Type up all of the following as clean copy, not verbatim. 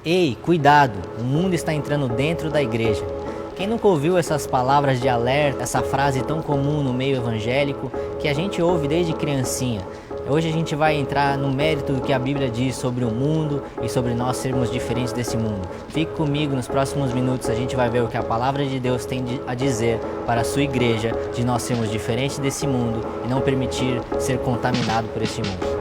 Ei, cuidado! O mundo está entrando dentro da igreja. Quem nunca ouviu essas palavras de alerta, essa frase tão comum no meio evangélico, que a gente ouve desde criancinha? Hoje a gente vai entrar no mérito do que a Bíblia diz sobre o mundo e sobre nós sermos diferentes desse mundo. Fique comigo, nos próximos minutos a gente vai ver o que a palavra de Deus tem a dizer para a sua igreja, de nós sermos diferentes desse mundo e não permitir ser contaminado por esse mundo.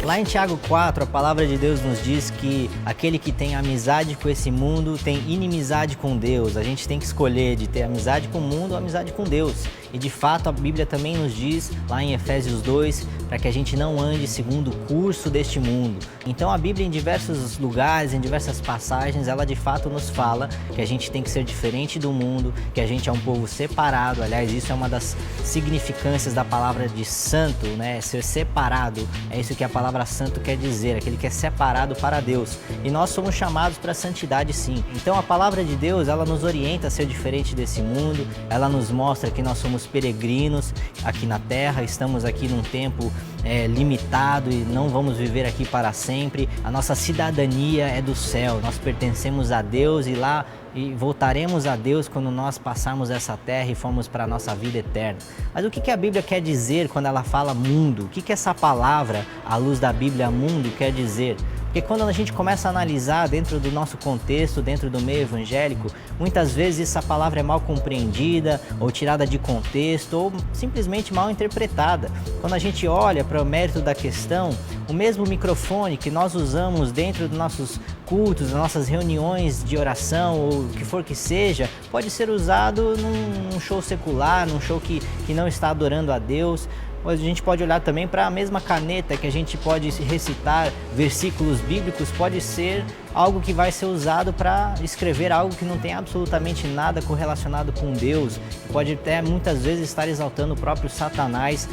Lá em Tiago 4, a palavra de Deus nos diz que aquele que tem amizade com esse mundo tem inimizade com Deus. A gente tem que escolher de ter amizade com o mundo ou amizade com Deus. E de fato a Bíblia também nos diz, lá em Efésios 2, para que a gente não ande segundo o curso deste mundo. Então a Bíblia em diversos lugares, em diversas passagens, ela de fato nos fala que a gente tem que ser diferente do mundo, que a gente é um povo separado. Aliás, isso é uma das significâncias da palavra de santo, né? Ser separado, é isso que a palavra santo quer dizer, aquele que é separado para Deus. E nós somos chamados para a santidade, sim. Então a palavra de Deus, ela nos orienta a ser diferente desse mundo, ela nos mostra que nós somos peregrinos aqui na terra, estamos aqui num tempo limitado e não vamos viver aqui para sempre. A nossa cidadania é do céu, nós pertencemos a Deus e voltaremos a Deus quando nós passarmos essa terra e formos para a nossa vida eterna. Mas o que a Bíblia quer dizer quando ela fala mundo? O que essa palavra, à luz da Bíblia, mundo, quer dizer? Porque quando a gente começa a analisar dentro do nosso contexto, dentro do meio evangélico, muitas vezes essa palavra é mal compreendida, ou tirada de contexto, ou simplesmente mal interpretada. Quando a gente olha para o mérito da questão, o mesmo microfone que nós usamos dentro dos nossos cultos, das nossas reuniões de oração, ou o que for que seja, pode ser usado num show secular, num show que não está adorando a Deus. A gente pode olhar também para a mesma caneta que a gente pode recitar versículos bíblicos, pode ser algo que vai ser usado para escrever algo que não tem absolutamente nada correlacionado com Deus, que pode até muitas vezes estar exaltando o próprio Satanás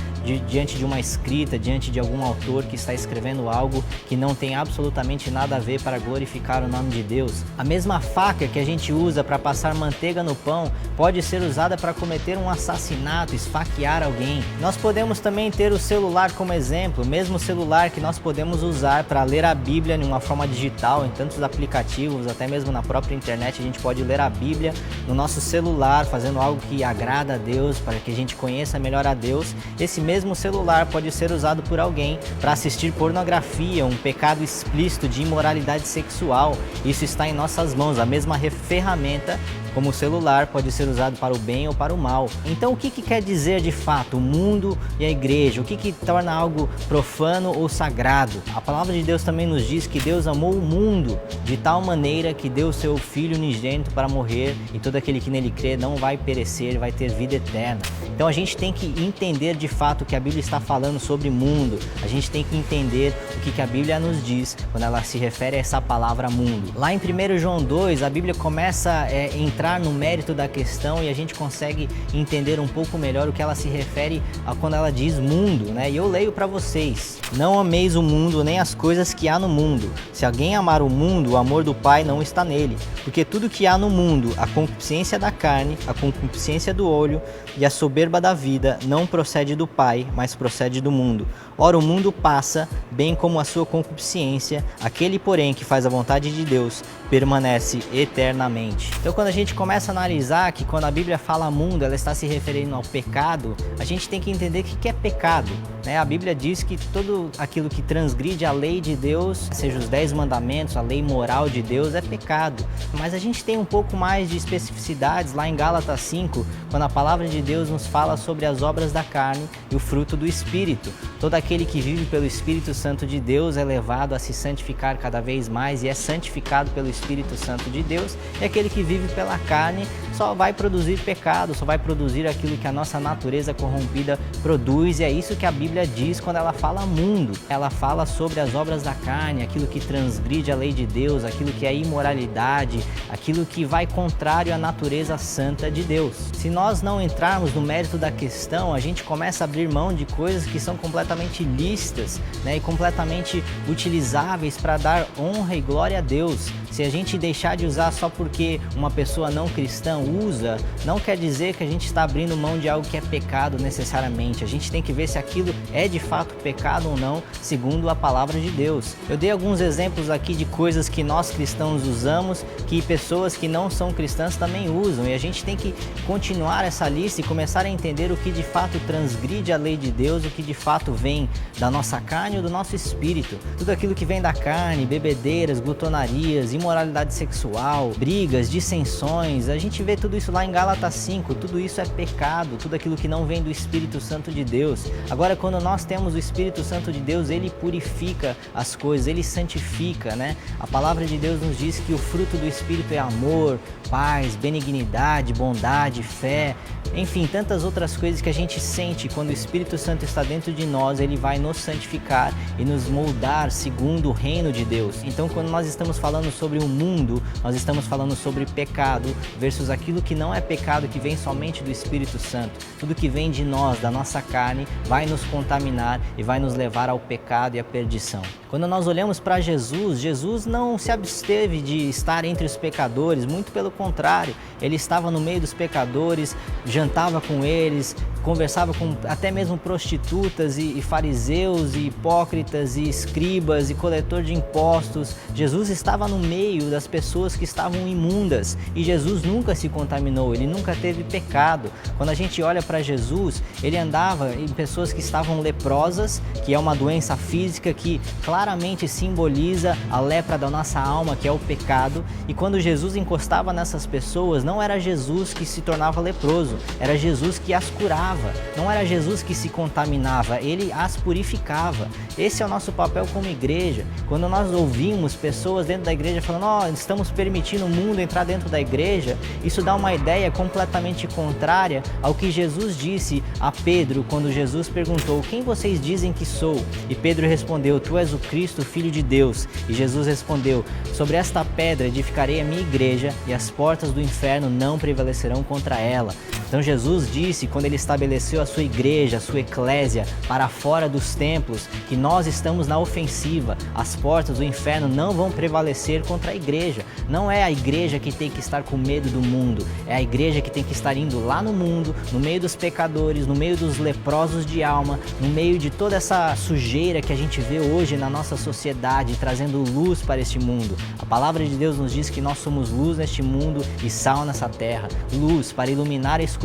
diante de uma escrita, diante de algum autor que está escrevendo algo que não tem absolutamente nada a ver para glorificar o nome de Deus. A mesma faca que a gente usa para passar manteiga no pão pode ser usada para cometer um assassinato, esfaquear alguém. Nós podemos também ter o celular como exemplo, o mesmo celular que nós podemos usar para ler a Bíblia de uma forma digital, em tantos aplicativos, até mesmo na própria internet, a gente pode ler a Bíblia no nosso celular, fazendo algo que agrada a Deus, para que a gente conheça melhor a Deus. Esse mesmo celular pode ser usado por alguém para assistir pornografia, um pecado explícito de imoralidade sexual. Isso está em nossas mãos, a mesma ferramenta como o celular pode ser usado para o bem ou para o mal. Então o que quer dizer de fato o mundo e a igreja? O que torna algo profano ou sagrado? A palavra de Deus também nos diz que Deus amou o mundo de tal maneira que deu o seu Filho unigênito para morrer, e todo aquele que nele crê não vai perecer, vai ter vida eterna. Então a gente tem que entender de fato o que a Bíblia está falando sobre mundo. A gente tem que entender o que a Bíblia nos diz quando ela se refere a essa palavra mundo. Lá em 1 João 2, a Bíblia começa a entrar no mérito da questão e a gente consegue entender um pouco melhor o que ela se refere a quando ela diz mundo, né? E eu leio para vocês: não ameis o mundo nem as coisas que há no mundo. Se alguém amar o mundo, o amor do Pai não está nele. Porque tudo que há no mundo, a concupiscência da carne, a concupiscência do olho e a soberba da vida, não procede do Pai, mas procede do mundo. Ora, o mundo passa, bem como a sua concupiscência, aquele, porém, que faz a vontade de Deus, permanece eternamente. Então, quando a gente começa a analisar que quando a Bíblia fala mundo, ela está se referindo ao pecado, a gente tem que entender o que é pecado, né? A Bíblia diz que tudo aquilo que transgride a lei de Deus, seja os 10 mandamentos, a lei moral de Deus, é pecado. Mas a gente tem um pouco mais de especificidades lá em Gálatas 5, quando a palavra de Deus nos fala sobre as obras da carne e o fruto do Espírito. Todo aquele que vive pelo Espírito Santo de Deus é levado a se santificar cada vez mais e é santificado pelo Espírito Santo de Deus, e aquele que vive pela carne só vai produzir pecado, só vai produzir aquilo que a nossa natureza corrompida produz, e é isso que a Bíblia diz quando ela fala mundo. Ela fala sobre as obras da carne, aquilo que transgride a lei de Deus, aquilo que é imoralidade, aquilo que vai contrário à natureza santa de Deus. Se nós não entrarmos no mérito da questão, a gente começa a abrir mão de coisas que são completamente lícitas, né, e completamente utilizáveis para dar honra e glória a Deus. Se a gente deixar de usar só porque uma pessoa não cristã usa, não quer dizer que a gente está abrindo mão de algo que é pecado necessariamente. A gente tem que ver se aquilo é de fato pecado ou não, segundo a palavra de Deus. Eu dei alguns exemplos aqui de coisas que nós cristãos usamos, que pessoas que não são cristãs também usam, e a gente tem que continuar essa lista e começar a entender o que de fato transgride a lei de Deus, o que de fato vem da nossa carne ou do nosso espírito. Tudo aquilo que vem da carne, bebedeiras, glutonarias, imoralidade sexual, brigas, dissensões, a gente vê tudo isso lá em Gálatas 5, tudo isso é pecado, tudo aquilo que não vem do Espírito Santo de Deus. Agora, quando nós temos o Espírito Santo de Deus, ele purifica as coisas, ele santifica, né? A palavra de Deus nos diz que o fruto do Espírito é amor, paz, benignidade, bondade, fé, enfim, tantas outras coisas que a gente sente quando o Espírito Santo está dentro de nós, ele vai nos santificar e nos moldar segundo o reino de Deus. Então, quando nós estamos falando sobre o mundo, nós estamos falando sobre pecado versus aquilo que não é pecado, que vem somente do Espírito Santo. Tudo que vem de nós, da nossa carne, vai nos contaminar e vai nos levar ao pecado e à perdição. Quando nós olhamos para Jesus, Jesus não se absteve de estar entre os pecadores, muito pelo contrário, ele estava no meio dos pecadores, jantava com eles, conversava com até mesmo prostitutas e fariseus e hipócritas e escribas e coletor de impostos. Jesus estava no meio das pessoas que estavam imundas e Jesus nunca se contaminou, ele nunca teve pecado. Quando a gente olha para Jesus, ele andava em pessoas que estavam leprosas, que é uma doença física que claramente simboliza a lepra da nossa alma, que é o pecado. E quando Jesus encostava nessas pessoas, não era Jesus que se tornava leproso, era Jesus que as curava. Não era Jesus que se contaminava, ele as purificava. Esse é o nosso papel como igreja. Quando nós ouvimos pessoas dentro da igreja falando, estamos permitindo o mundo entrar dentro da igreja, isso dá uma ideia completamente contrária ao que Jesus disse a Pedro quando Jesus perguntou: quem vocês dizem que sou? E Pedro respondeu: tu és o Cristo, Filho de Deus. E Jesus respondeu: sobre esta pedra edificarei a minha igreja e as portas do inferno não prevalecerão contra ela. Então Jesus disse, quando ele estabeleceu a sua igreja, a sua eclésia, para fora dos templos, que nós estamos na ofensiva, as portas do inferno não vão prevalecer contra a igreja. Não é a igreja que tem que estar com medo do mundo, é a igreja que tem que estar indo lá no mundo, no meio dos pecadores, no meio dos leprosos de alma, no meio de toda essa sujeira que a gente vê hoje na nossa sociedade, trazendo luz para este mundo. A palavra de Deus nos diz que nós somos luz neste mundo e sal nessa terra, luz para iluminar a escuridão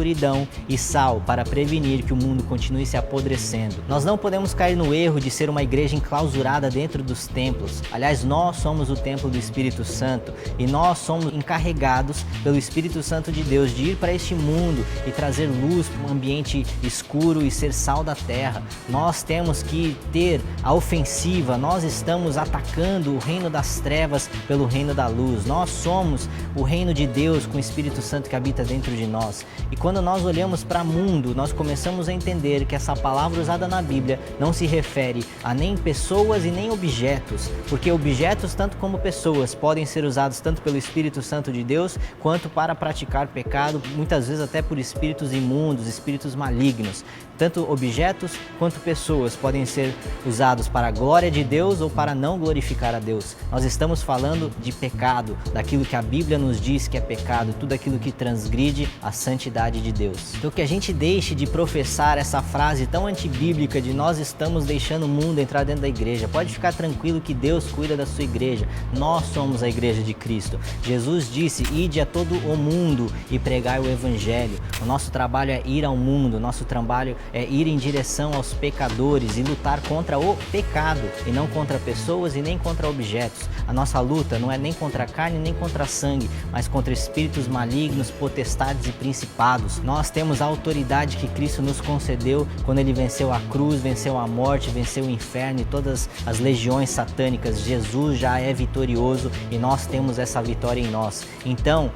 e sal para prevenir que o mundo continue se apodrecendo. Nós não podemos cair no erro de ser uma igreja enclausurada dentro dos templos. Aliás, nós somos o templo do Espírito Santo e nós somos encarregados pelo Espírito Santo de Deus de ir para este mundo e trazer luz para um ambiente escuro e ser sal da terra. Nós temos que ter a ofensiva, nós estamos atacando o reino das trevas pelo reino da luz. Nós somos o reino de Deus com o Espírito Santo que habita dentro de nós. E quando nós olhamos para o mundo, nós começamos a entender que essa palavra usada na Bíblia não se refere a nem pessoas e nem objetos, porque objetos, tanto como pessoas, podem ser usados tanto pelo Espírito Santo de Deus, quanto para praticar pecado, muitas vezes até por espíritos imundos, espíritos malignos. Tanto objetos quanto pessoas podem ser usados para a glória de Deus ou para não glorificar a Deus. Nós estamos falando de pecado, daquilo que a Bíblia nos diz que é pecado, tudo aquilo que transgride a santidade de Deus. Então que a gente deixe de professar essa frase tão antibíblica de nós estamos deixando o mundo entrar dentro da igreja. Pode ficar tranquilo que Deus cuida da sua igreja. Nós somos a igreja de Cristo. Jesus disse: ide a todo o mundo e pregai o evangelho. O nosso trabalho é ir ao mundo, o nosso trabalho é ir em direção aos pecadores e lutar contra o pecado e não contra pessoas e nem contra objetos. A nossa luta não é nem contra a carne nem contra sangue, mas contra espíritos malignos, potestades e principados. Nós temos a autoridade que Cristo nos concedeu quando ele venceu a cruz, venceu a morte, venceu o inferno e todas as legiões satânicas. Jesus já é vitorioso e nós temos essa vitória em nós. Então,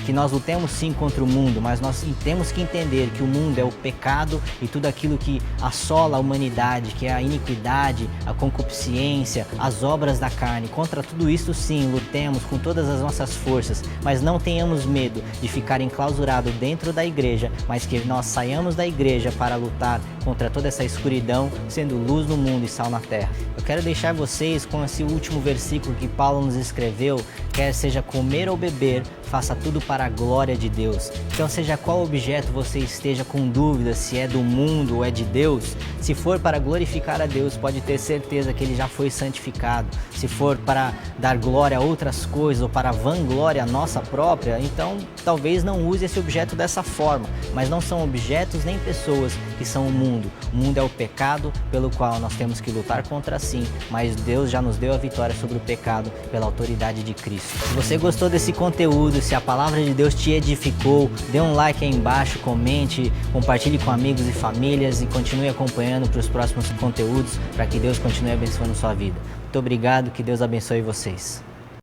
que nós lutemos sim contra o mundo, mas nós temos que entender que o mundo é o pecado e tudo aquilo que assola a humanidade, que é a iniquidade, a concupiscência, as obras da carne. Contra tudo isso sim, lutemos com todas as nossas forças, mas não tenhamos medo de ficar enclausurado dentro da igreja, mas que nós saiamos precisamos da igreja para lutar contra toda essa escuridão, sendo luz no mundo e sal na terra. Eu quero deixar vocês com esse último versículo que Paulo nos escreveu: quer seja comer ou beber, faça tudo para a glória de Deus. Então, seja qual objeto você esteja com dúvida se é do mundo ou é de Deus, se for para glorificar a Deus, pode ter certeza que ele já foi santificado. Se for para dar glória a outras coisas ou para vanglória nossa própria, então talvez não use esse objeto dessa forma. Mas não são objetos nem pessoas que são o mundo. O mundo é o pecado pelo qual nós temos que lutar contra sim, mas Deus já nos deu a vitória sobre o pecado pela autoridade de Cristo. Se você gostou desse conteúdo, se a palavra de Deus te edificou, dê um like aí embaixo, comente, compartilhe com amigos e famílias e continue acompanhando para os próximos conteúdos para que Deus continue abençoando sua vida. Muito obrigado, que Deus abençoe vocês.